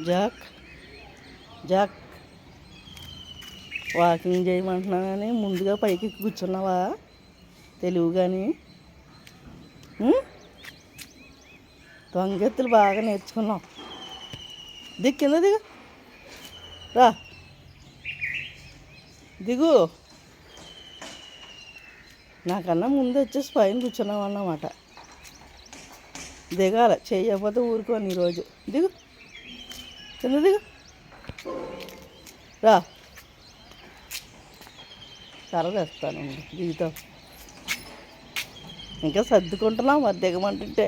Jack Jack walking చేయమంటున్నా కానీ ముందుగా పైకి ఎక్కి కూర్చున్నావా తెలివి కానీ దొంగెత్తులు బాగా నేర్చుకున్నావు. కింద దిగు రా దిగు. నాకన్నా ముందు వచ్చేసి పైన కూర్చున్నావు అన్నమాట. దిగాల చేయకపోతే ఊరుకోని ఈరోజు. దిగు కింద దిగు రా. కర్ర తెస్తాను దిగుతావు. ఇంకా సర్దుకుంటున్నావు మరి దిగమంటుంటే.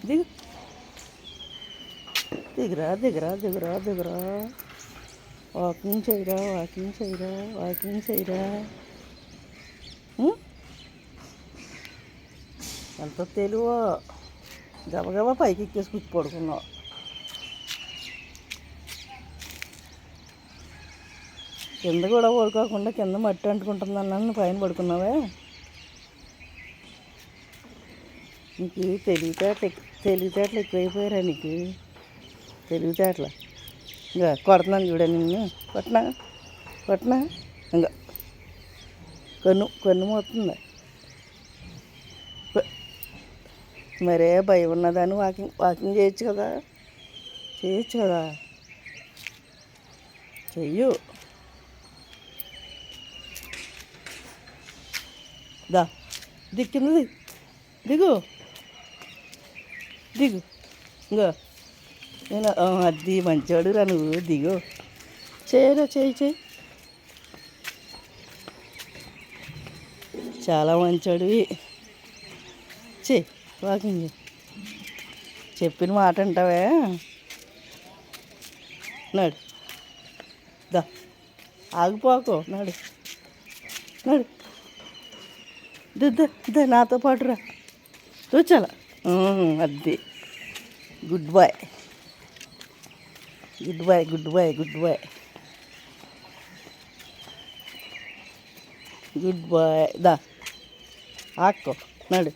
దిగు దిగురా దిగురా దిగురా దిగురా. వాకింగ్ చేయరా వాకింగ్ చేయరా వాకింగ్ చేయరా. ఎంత తెలివో గబగబా పైకి ఎక్కేసి కూర్చు పడుకున్నావు. కింద కూడా పడుకోకుండా కింద మట్టి అంటుకుంటుందన్నాను పైన పడుకున్నావే. నీకు తెలివితేటలు ఎక్కువైపోయారా నీకు? తెలివితేటలు ఇంకా కొడుతున్నాను చూడ నిన్ను. కొట్టినా ఇంకా కన్ను మోతుందా? మరే భయం ఉన్నదాన్ని వాకింగ్ చేయొచ్చు కదా. చెయ్యు. దా దిక్కింది దిగు దిగు ఇంకా నేను అది మంచివాడు రా నువ్వు. దిగు చేయరా చేయి చాలా మంచివాడివి. వాకింగ్ చెప్పిన మాట అంటావే. నడు దా ఆగిపోకు. నడు దా నాతో పాటు రా. చూచాలా అది. Good boy good boy good boy good boy good boy. దా ఆక్కో నడు.